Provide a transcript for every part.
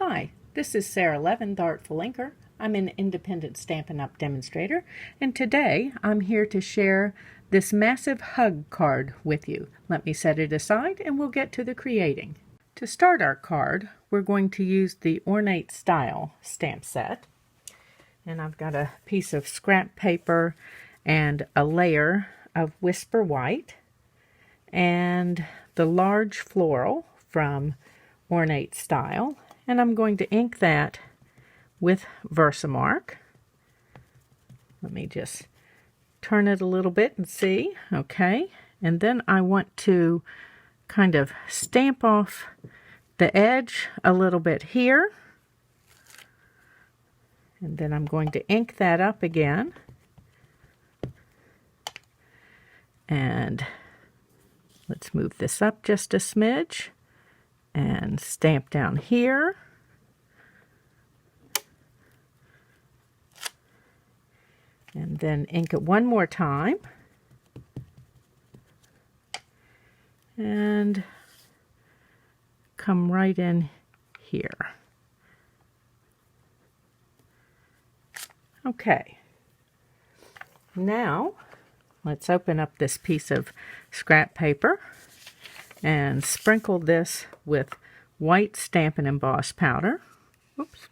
Hi, this is Sara Levin, the Artful Inker. I'm an independent Stampin' Up! Demonstrator, and today I'm here to share this massive hug card with you. Let me set it aside and we'll get to the creating. To start our card, we're going to use the Ornate Style stamp set. And I've got a piece of scrap paper and a layer of Whisper White and the large floral from Ornate Style. And I'm going to ink that with Versamark. Let me just turn it a little bit and see. Okay. And then I want to kind of stamp off the edge a little bit here. And then I'm going to ink that up again. And let's move this up just a smidge and stamp down here. And then ink it one more time. And come right in here. Okay. Now, let's open up this piece of scrap paper and sprinkle this with white Stampin' Emboss powder. Oops.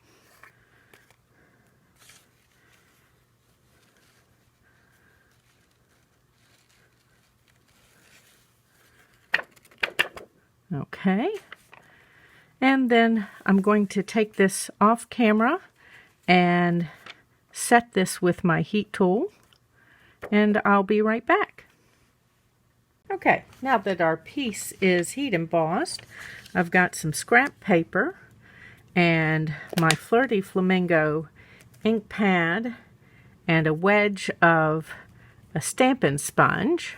Okay. And then I'm going to take this off camera and set this with my heat tool, and I'll be right back. Okay, now that our piece is heat embossed, I've got some scrap paper and my Flirty Flamingo ink pad and a wedge of a Stampin' sponge,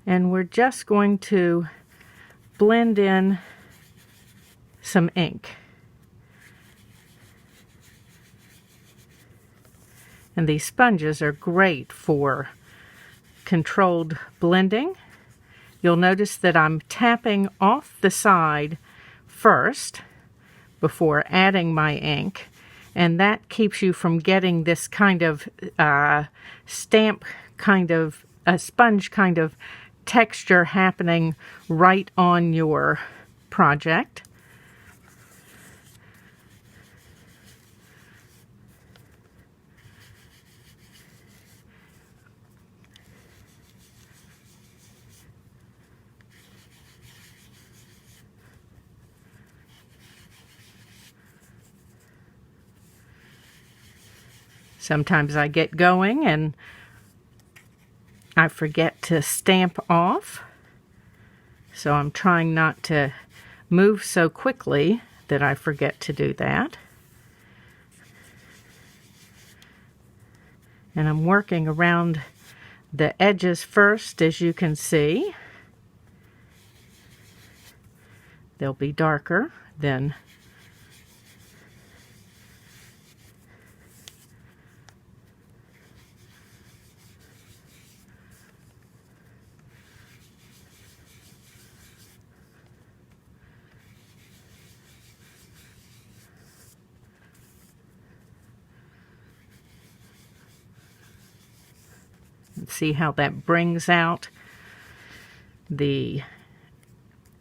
and we're just going to blend in some ink. And these sponges are great for controlled blending. You'll notice that I'm tapping off the side first before adding my ink, and that keeps you from getting this kind of stamp kind of, a sponge kind of texture happening right on your project. Sometimes I get going and I forget to stamp off, so I'm trying not to move so quickly that I forget to do that. And I'm working around the edges first, as you can see. They'll be darker than see how that brings out the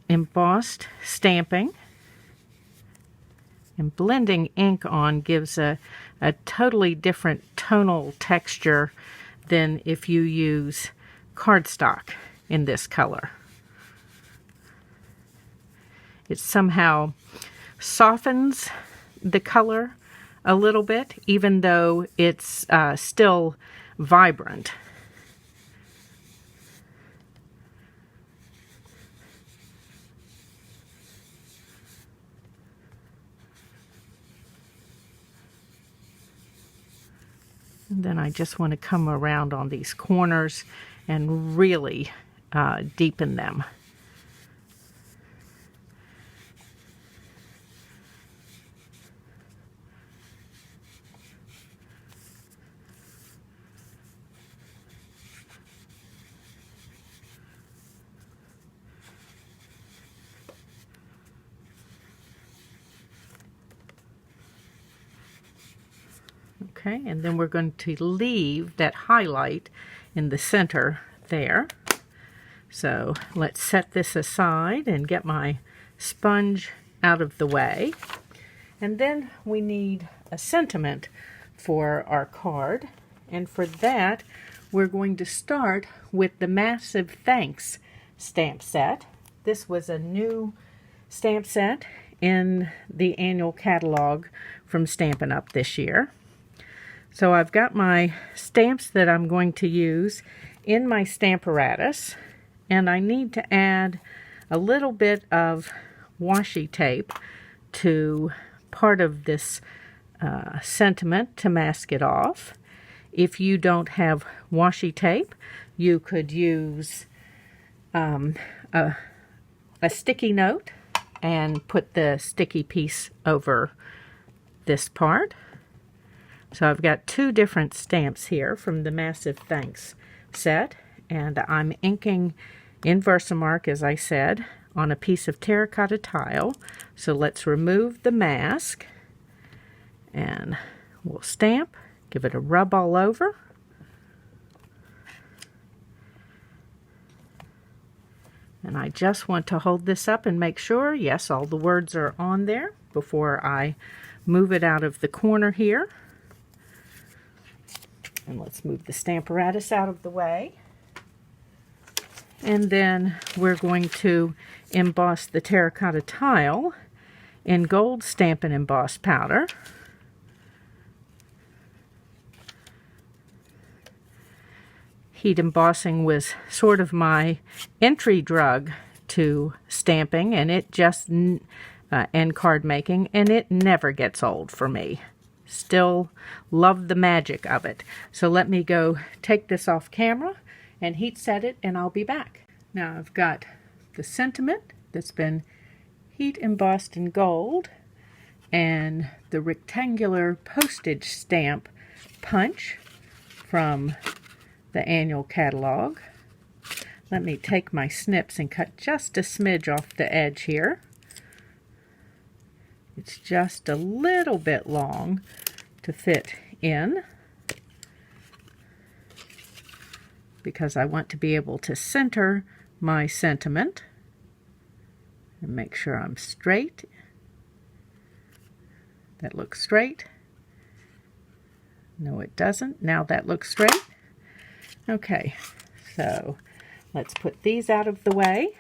embossed stamping. And blending ink on gives a totally different tonal texture than if you use cardstock in this color. It somehow softens the color a little bit, even though it's still vibrant. And then I just want to come around on these corners and really deepen them. Okay, and then we're going to leave that highlight in the center there. So let's set this aside and get my sponge out of the way. And then we need a sentiment for our card. And for that, we're going to start with the Massive Thanks stamp set. This was a new stamp set in the annual catalog from Stampin' Up! This year. So I've got my stamps that I'm going to use in my Stamparatus, and I need to add a little bit of washi tape to part of this sentiment to mask it off. If you don't have washi tape, you could use a sticky note and put the sticky piece over this part. So I've got two different stamps here from the Massive Thanks set, and I'm inking in Versamark, as I said, on a piece of terracotta tile. So let's remove the mask, and we'll stamp, give it a rub all over. And I just want to hold this up and make sure, yes, all the words are on there before I move it out of the corner here. And let's move the Stamparatus out of the way. And then we're going to emboss the terracotta tile in gold Stampin' Emboss powder. Heat embossing was sort of my entry drug to stamping, and it just and card making, and it never gets old for me. Still love the magic of it. So let me go take this off camera and heat set it, and I'll be back. Now I've got the sentiment that's been heat embossed in gold and the rectangular postage stamp punch from the annual catalog. Let me take my snips and cut just a smidge off the edge here. It's just a little bit long to fit in because I want to be able to center my sentiment and make sure I'm straight. That looks straight. No, it doesn't. Now that looks straight. Okay, so let's put these out of the way.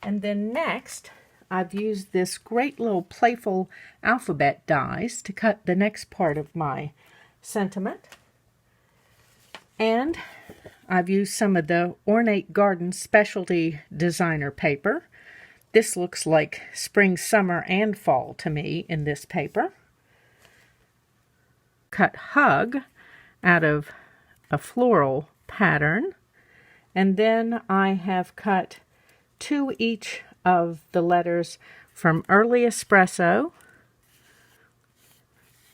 And then next, I've used this great little playful alphabet dies to cut the next part of my sentiment. And I've used some of the Ornate Garden Specialty Designer paper. This looks like spring, summer, and fall to me in this paper. Cut Hug out of a floral pattern. And then I have cut 2 each of the letters from Early Espresso,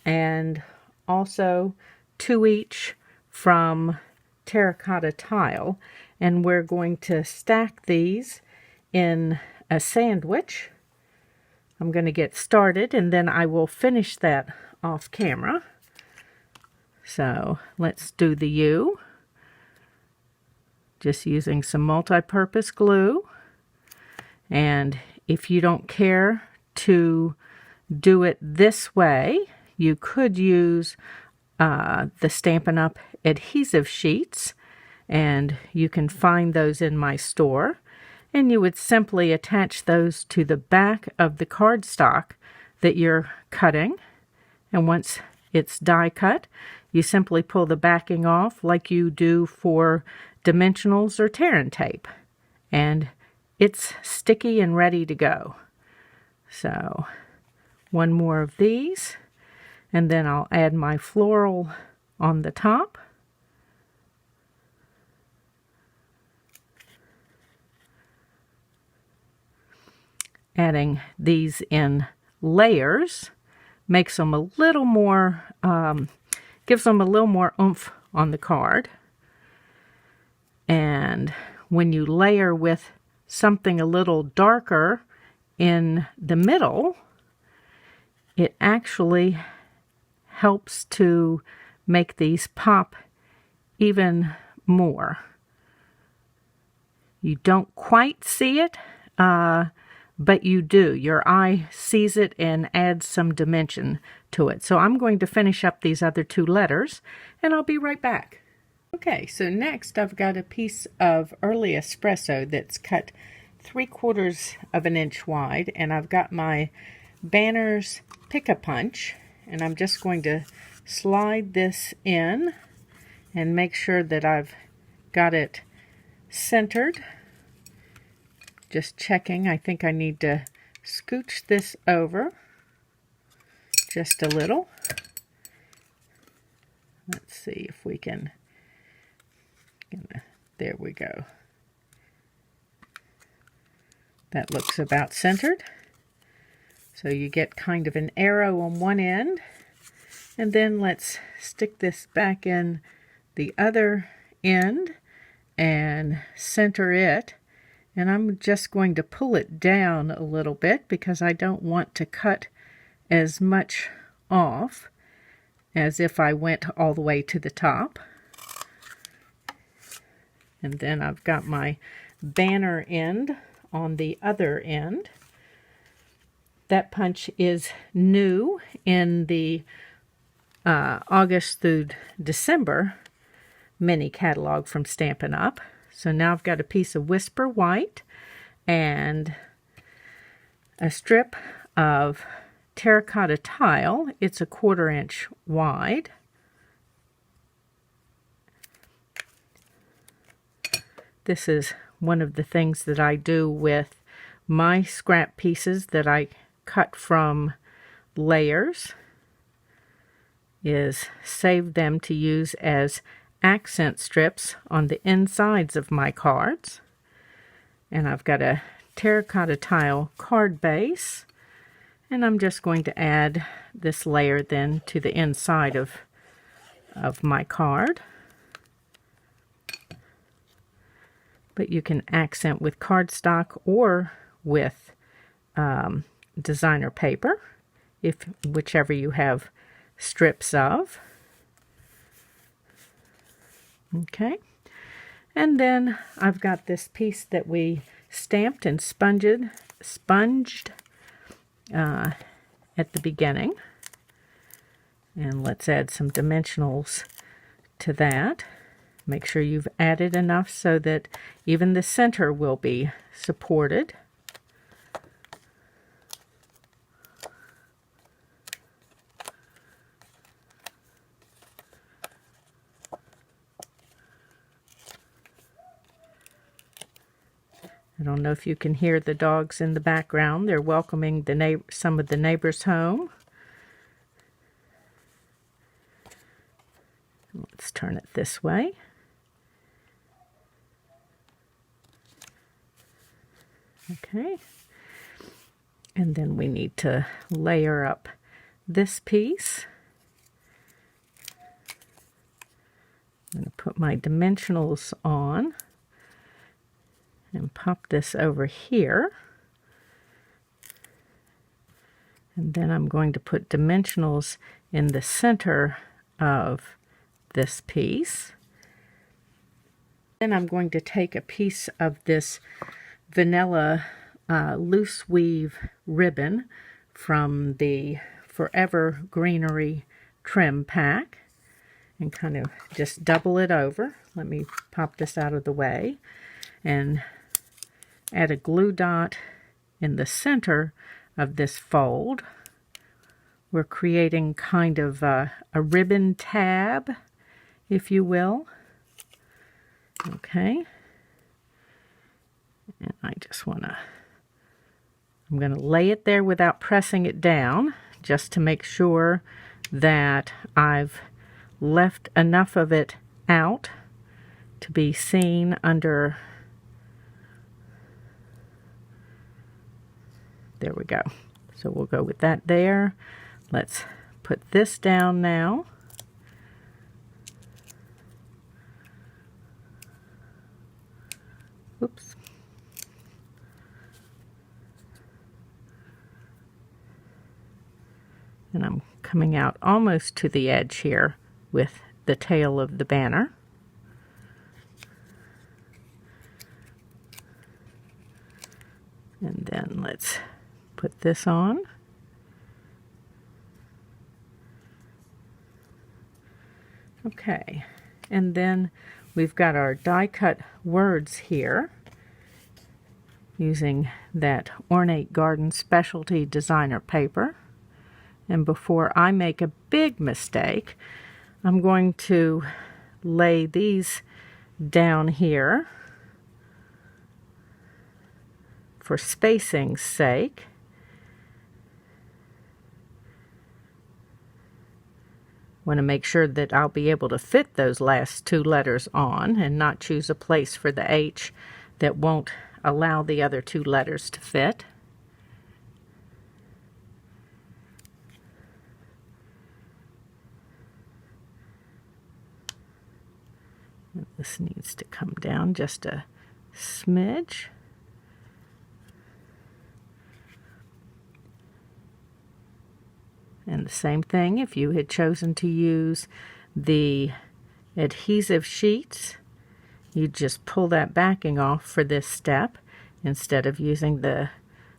and also 2 each from Terracotta Tile, and we're going to stack these in a sandwich. I'm going to get started and then I will finish that off camera. So let's do the U, just using some multi-purpose glue. And if you don't care to do it this way, you could use the Stampin' Up! Adhesive sheets, and you can find those in my store. And you would simply attach those to the back of the cardstock that you're cutting. And once it's die cut, you simply pull the backing off like you do for dimensionals or tear and tape. And it's sticky and ready to go. So one more of these, and then I'll add my floral on the top. Adding these in layers makes them a little more, gives them a little more oomph on the card. And when you layer with something a little darker in the middle, it actually helps to make these pop even more. You don't quite see it, but you do. Your eye sees it and adds some dimension to it. So I'm going to finish up these other two letters, and I'll be right back. Okay, so next I've got a piece of early espresso that's cut 3/4 of an inch wide, and I've got my Banner's Pick-a-Punch, and I'm just going to slide this in and make sure that I've got it centered. Just checking. I think I need to scooch this over just a little. Let's see if we can. There we go. That looks about centered. So you get kind of an arrow on one end. And then let's stick this back in the other end and center it. And I'm just going to pull it down a little bit because I don't want to cut as much off as if I went all the way to the top. And then I've got my banner end on the other end. That punch is new in the August through December mini catalog from Stampin' Up. So now I've got a piece of Whisper White and a strip of terracotta tile. It's a 1/4 inch wide. This is one of the things that I do with my scrap pieces that I cut from layers, is save them to use as accent strips on the insides of my cards. And I've got a terracotta tile card base, and I'm just going to add this layer then to the inside of my card. But you can accent with cardstock or with designer paper, whichever you have strips of. Okay, and then I've got this piece that we stamped and sponged at the beginning, and let's add some dimensionals to that. Make sure you've added enough so that even the center will be supported. I don't know if you can hear the dogs in the background. They're welcoming some of the neighbors home. Let's turn it this way. Okay, and then we need to layer up this piece. I'm going to put my dimensionals on and pop this over here. And then I'm going to put dimensionals in the center of this piece. Then I'm going to take a piece of this vanilla loose weave ribbon from the Forever Greenery trim pack and kind of just double it over. Let me pop this out of the way and add a glue dot in the center of this fold. We're creating kind of a ribbon tab, if you will. Okay. And I just want to, I'm going to lay it there without pressing it down, just to make sure that I've left enough of it out to be seen under. There we go. So we'll go with that there. Let's put this down now. Oops. And I'm coming out almost to the edge here with the tail of the banner. And then let's put this on. Okay, and then we've got our die cut words here using that Ornate Garden Specialty Designer paper. And before I make a big mistake, I'm going to lay these down here for spacing's sake. Want to make sure that I'll be able to fit those last two letters on and not choose a place for the H that won't allow the other two letters to fit. And this needs to come down just a smidge. And the same thing, if you had chosen to use the adhesive sheets, you just pull that backing off for this step instead of using the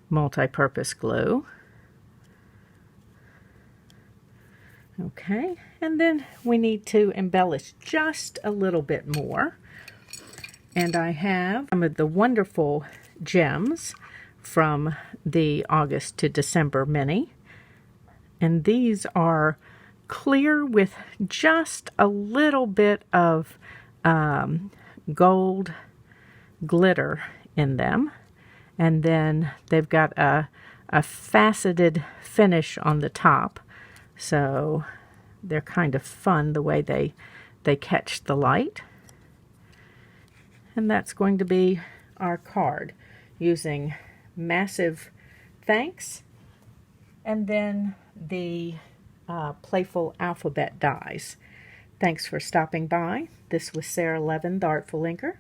multi-purpose glue. Okay, and then we need to embellish just a little bit more. And I have some of the wonderful gems from the August to December mini. And these are clear with just a little bit of gold glitter in them. And then they've got a faceted finish on the top. So they're kind of fun the way they catch the light. And that's going to be our card using massive thanks and then the playful alphabet dies. Thanks for stopping by. This was Sara Levin, the Artful Inker.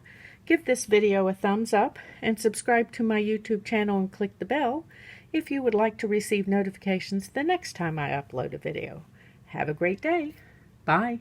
Give this video a thumbs up and subscribe to my YouTube channel and click the bell if you would like to receive notifications the next time I upload a video. Have a great day. Bye.